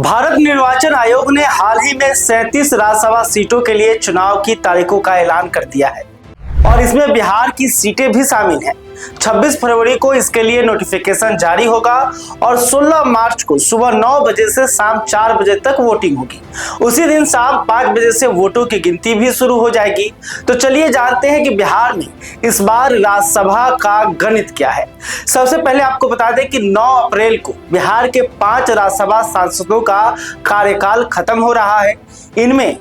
भारत निर्वाचन आयोग ने हाल ही में 37 राज्यसभा सीटों के लिए चुनाव की तारीखों का ऐलान कर दिया है और इसमें बिहार की सीटें भी शामिल हैं। 26 फरवरी को इसके लिए नोटिफिकेशन जारी होगा और 16 मार्च को सुबह 9 बजे से शाम 4 बजे तक वोटिंग होगी। उसी दिन शाम 5 बजे से वोटों की गिनती भी शुरू हो जाएगी। तो चलिए जानते हैं कि बिहार में इस बार राज्यसभा का गणित क्या है। सबसे पहले आपको बता दें कि 9 अप्रैल को बिहार के 5 राज्यसभा सांसदों का कार्यकाल खत्म हो रहा है। इनमें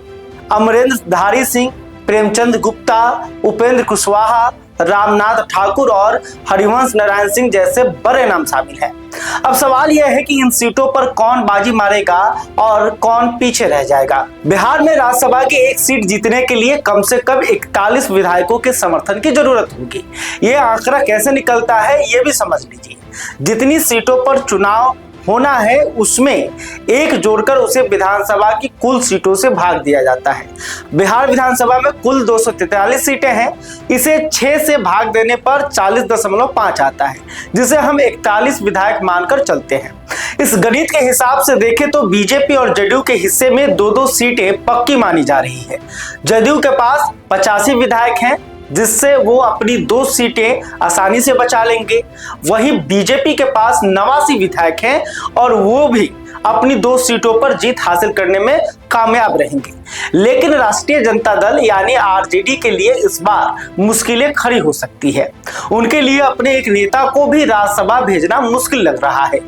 अमरेंद्र सिंह, प्रेमचंद गुप्ता, उपेंद्र कुशवाहा, रामनाथ ठाकुर और हरिवंश नारायण सिंह जैसे बड़े नाम शामिल हैं। अब सवाल यह है कि इन सीटों पर कौन बाजी मारेगा और कौन पीछे रह जाएगा। बिहार में राज्यसभा की एक सीट जीतने के लिए कम से कम 41 विधायकों के समर्थन की जरूरत होगी। यह आंकड़ा कैसे निकलता है ये भी समझ लीजिए। जितनी सीटों पर चुनाव होना है उसमें एक जोड़कर उसे विधानसभा की कुल सीटों से भाग दिया जाता है। बिहार विधानसभा में कुल 243 सीटें हैं। इसे 6 से भाग देने पर 40.5 आता है, जिसे हम 41 विधायक मानकर चलते हैं। इस गणित के हिसाब से देखें तो बीजेपी और जदयू के हिस्से में 2-2 सीटें पक्की मानी जा रही है। जदयू के पास 85 विधायक हैं, जिससे वो अपनी 2 सीटें आसानी से बचा लेंगे। वहीं बीजेपी के पास 89 विधायक हैं और वो भी अपनी 2 सीटों पर जीत हासिल करने में कामयाब रहेंगे। लेकिन राष्ट्रीय जनता दल यानी आरजेडी के लिए इस बार मुश्किलें खड़ी हो सकती है। उनके लिए अपने एक नेता को भी राज्यसभा भेजना मुश्किल लग रहा है।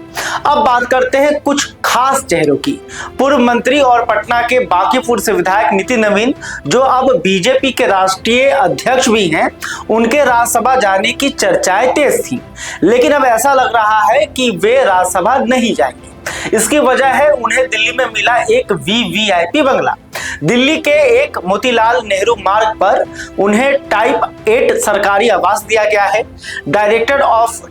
अब बात करते हैं कुछ खास चेहरों की। पूर्व मंत्री और पटना के बांकीपुर से विधायक नितिन नवीन, जो अब बीजेपी के राष्ट्रीय अध्यक्ष भी हैं, उनके राज्यसभा जाने की चर्चाएं तेज थी। लेकिन अब ऐसा लग रहा है कि वे राज्यसभा नहीं जाएंगे। इसकी वजह है उन्हें दिल्ली में मिला एक वीवीआईपी बंगला। दिल्ली के एक मोतीलाल नेहरू मार्ग पर उन्हें टाइप 8 सरकारी आवास दिया गया है। डायरेक्टर ऑफ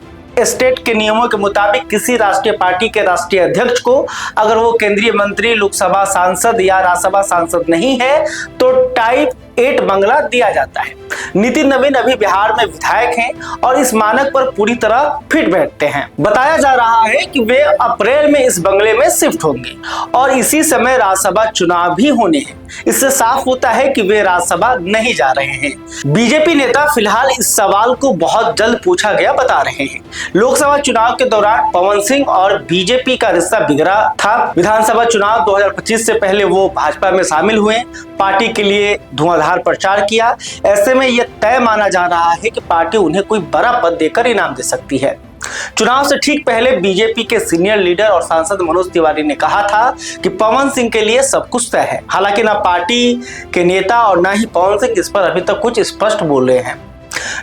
स्टेट के नियमों के मुताबिक किसी राष्ट्रीय पार्टी के राष्ट्रीय अध्यक्ष को अगर वो केंद्रीय मंत्री, लोकसभा सांसद या राज्यसभा सांसद नहीं है तो टाइप 8 बंगला दिया जाता है। नितिन नवीन अभी बिहार में विधायक हैं और इस मानक पर पूरी तरह फिट बैठते हैं। बताया जा रहा है कि वे अप्रैल में इस बंगले में शिफ्ट होंगे और इसी समय राज्यसभा चुनाव भी होने हैं। इससे साफ होता है कि वे राज्यसभा नहीं जा रहे हैं। बीजेपी नेता फिलहाल इस सवाल को बहुत जल्द पूछा गया बता रहे हैं। लोकसभा चुनाव के दौरान पवन सिंह और बीजेपी का रिश्ता बिगड़ा था। विधानसभा चुनाव 2025 से पहले वो भाजपा में शामिल हुए, पार्टी के लिए धुआंधार प्रचार किया। ऐसे में यह तय माना जा रहा है कि पार्टी उन्हें कोई बड़ा पद देकर इनाम दे सकती है। चुनाव से ठीक पहले बीजेपी के सीनियर लीडर और सांसद मनोज तिवारी ने कहा था कि पवन सिंह के लिए सब कुछ तय है। हालांकि न पार्टी के नेता और न ही पवन सिंह इस पर अभी तक कुछ स्पष्ट बोल रहे हैं।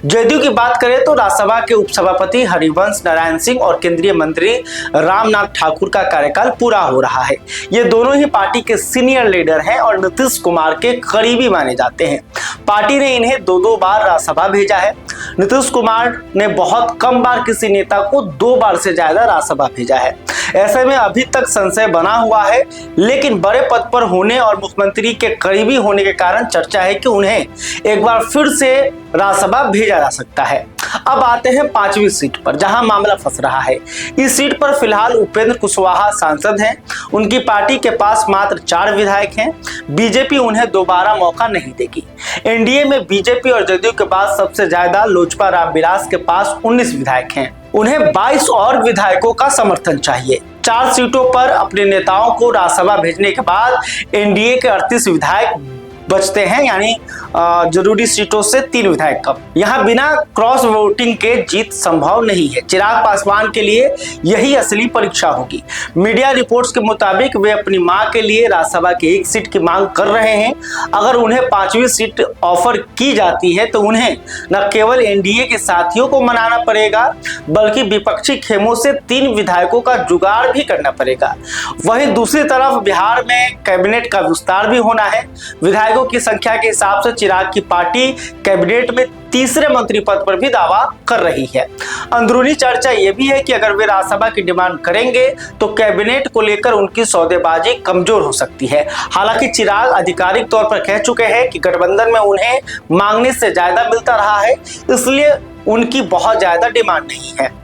जदयू की बात करें तो राज्यसभा के उपसभापति हरिवंश नारायण सिंह और केंद्रीय मंत्री रामनाथ ठाकुर का कार्यकाल पूरा हो रहा है। ये दोनों ही पार्टी के सीनियर लीडर हैं और नीतीश कुमार के करीबी माने जाते हैं। पार्टी ने इन्हें 2-2 बार राज्यसभा भेजा है। नीतीश कुमार ने बहुत कम बार किसी नेता को 2 बार से ज्यादा राज्यसभा भेजा है। ऐसे में अभी तक संशय बना हुआ है, लेकिन बड़े पद पर होने और मुख्यमंत्री के करीबी होने के कारण चर्चा है कि उन्हें एक बार फिर से राज्यसभा भेजा जा सकता है। अब आते हैं 5वीं सीट पर, जहां मामला फंस रहा है। इस सीट पर फिलहाल उपेंद्र कुशवाहा सांसद हैं। उनकी पार्टी के पास मात्र 4 विधायक हैं। बीजेपी उन्हें दोबारा मौका नहीं देगी। एनडीए में बीजेपी और जदयू के बाद सबसे ज्यादा लोजपा रामविलास के पास 19 विधायक हैं। उन्हें 22 और विधायकों का समर्थन चाहिए। 4 सीटों पर अपने नेताओं को राज्यसभा भेजने के बाद एनडीए के 38 विधायक बचते हैं, यानी जरूरी सीटों से 3 विधायक कम। यहाँ बिना क्रॉस वोटिंग के जीत संभव नहीं है। चिराग पासवान के लिए यही असली परीक्षा होगी। मीडिया रिपोर्ट्स के मुताबिक वे अपनी मां के लिए राज्यसभा की 1 सीट की मांग कर रहे हैं। अगर उन्हें 5वीं सीट ऑफर की जाती है तो उन्हें न केवल एनडीए के साथियों को मनाना पड़ेगा, बल्कि विपक्षी खेमों से 3 विधायकों का जुगाड़ भी करना पड़ेगा। वहीं दूसरी तरफ बिहार में कैबिनेट का विस्तार भी होना है। विधायकों की संख्या के हिसाब से चिराग की पार्टी कैबिनेट में तीसरे मंत्री पद पर भी दावा कर रही है। अंदरूनी चर्चा यह भी है कि अगर वे राज्यसभा की डिमांड करेंगे तो कैबिनेट को लेकर उनकी सौदेबाजी कमजोर हो सकती है। हालांकि चिराग आधिकारिक तौर पर कह चुके हैं कि गठबंधन में उन्हें मांगने से ज्यादा मिलता रहा है, इसलिए उनकी बहुत ज्यादा डिमांड नहीं है।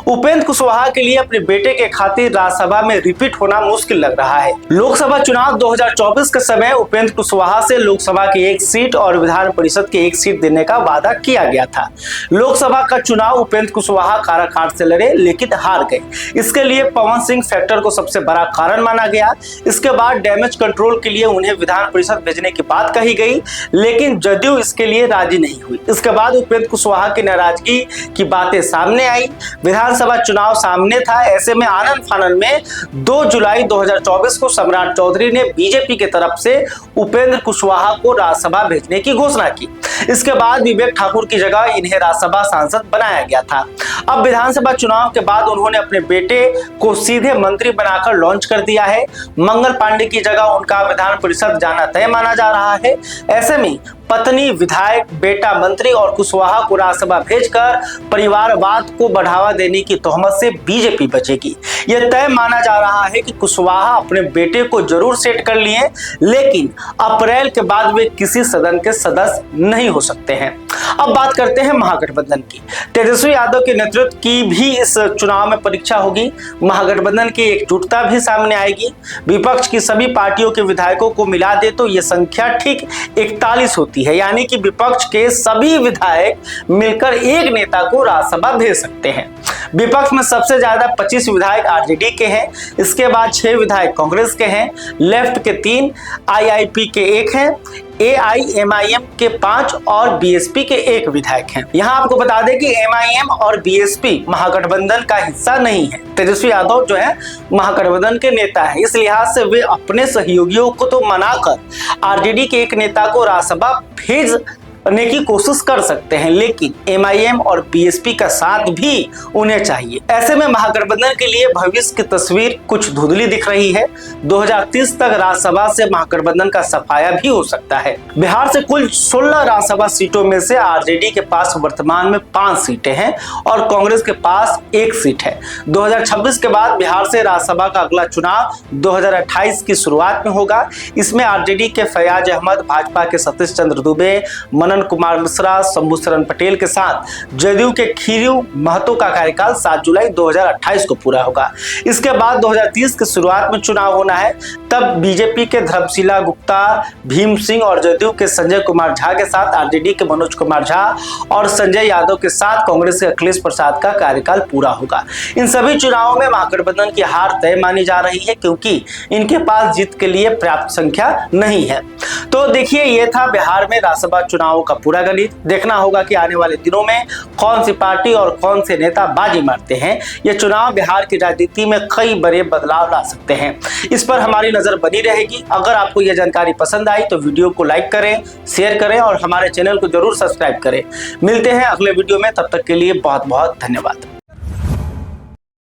उपेंद्र कुशवाहा के लिए अपने बेटे के खातिर राज्यसभा में रिपीट होना मुश्किल लग रहा है। लोकसभा चुनाव 2024 के समय उपेंद्र कुशवाहा से लोकसभा की 1 सीट और विधान परिषद की 1 सीट देने का वादा किया गया था। लोकसभा का चुनाव उपेंद्र कुशवाहा काराकाट से लड़े लेकिन हार गए। इसके लिए पवन सिंह फैक्टर को सबसे बड़ा कारण माना गया। इसके बाद डैमेज कंट्रोल के लिए उन्हें विधान परिषद भेजने की बात कही गई, लेकिन जदयू इसके लिए राजी नहीं हुई। इसके बाद उपेंद्र कुशवाहा की नाराजगी की बातें सामने आई। विधानसभा चुनाव सामने था, ऐसे में आनन फानन में 2 जुलाई 2024 को सम्राट चौधरी ने बीजेपी की तरफ से उपेंद्र कुशवाहा को राज्यसभा भेजने की घोषणा की। इसके बाद विवेक ठाकुर की जगह इन्हें राज्यसभा सांसद बनाया गया था। अब विधानसभा चुनाव के बाद उन्होंने अपने बेटे को सीधे मंत्री बनाकर लॉन्च कर दिया है। मंगल पांडे की जगह उनका विधान परिषद जाना तय माना जा रहा है। ऐसे में पत्नी विधायक, बेटा मंत्री और कुशवाहा को राज्यसभा भेजकर परिवारवाद को बढ़ावा देने की तोहमत से बीजेपी बचेगी। यह तय माना जा रहा है कि कुशवाहा अपने बेटे को जरूर सेट कर लिए, लेकिन अप्रैल के बाद वे किसी सदन के सदस्य नहीं हो सकते हैं। अब बात करते हैं महागठबंधन की। तेजस्वी यादव के नेतृत्व की भी इस चुनाव में परीक्षा होगी। महागठबंधन की एकजुटता भी सामने आएगी। विपक्ष की सभी पार्टियों के विधायकों को मिला दे तो यह संख्या ठीक 41 होती है, यानी कि विपक्ष के सभी विधायक मिलकर एक नेता को राज्यसभा भेज सकते हैं। विपक्ष में सबसे ज्यादा 25 विधायक आरजेडी के हैं। इसके बाद 6 विधायक कांग्रेस के हैं, लेफ्ट के 3, आईआईपी के 1 हैं, एआईएमआईएम के 5 और बीएसपी के 1 विधायक हैं। यहाँ आपको बता दें कि एमआईएम और बीएसपी महागठबंधन का हिस्सा नहीं है। तेजस्वी यादव जो है महागठबंधन के नेता है, इस लिहाज से वे अपने सहयोगियों को तो मनाकर आरजेडी के 1 नेता को राज्यसभा भेजने की कोशिश कर सकते हैं, लेकिन एमआईएम और बीएसपी का साथ भी उन्हें चाहिए। ऐसे में महागठबंधन के लिए भविष्य की तस्वीर कुछ धुंधली दिख रही है। 2030 तक राज्यसभा से महागठबंधन का सफाया भी हो सकता है। बिहार से कुल 16 राज्यसभा सीटों में से आरजेडी के पास वर्तमान में 5 सीटें हैं और कांग्रेस के पास 1 सीट है। 2026 के बाद बिहार से राज्यसभा का अगला चुनाव 2028 की शुरुआत में होगा। इसमें आरजेडी के फैयाज अहमद, भाजपा के सतीश चंद्र दुबे, मनन कुमार मिश्रा, शंभू शरण पटेल के साथ जदयू के खीरू महतो का कार्यकाल 7 जुलाई 2028 को पूरा होगा। इसके बाद 2030 की शुरुआत में चुनाव होना है। तब बीजेपी के धर्मशिला गुप्ता, भीम सिंह और जदयू के संजय कुमार झा के साथ आरजेडी के मनोज कुमार झा और संजय यादव के साथ कांग्रेस के अखिलेश प्रसाद का कार्यकाल पूरा होगा। इन सभी चुनावों में महागठबंधन की हार तय मानी जा रही है, क्योंकि इनके पास जीत के लिए पर्याप्त संख्या नहीं है। तो देखिए, ये था बिहार में राज्यसभा चुनाव का पूरा गणित। देखना होगा कि आने वाले दिनों में कौन सी पार्टी और कौन से नेता बाजी मारते हैं। ये चुनाव बिहार की राजनीति में कई बड़े बदलाव ला सकते हैं। इस पर हमारी नजर बनी रहेगी। अगर आपको यह जानकारी पसंद आई तो वीडियो को लाइक करें, शेयर करें और हमारे चैनल को जरूर सब्सक्राइब करें। मिलते हैं अगले वीडियो में, तब तक के लिए बहुत बहुत धन्यवाद।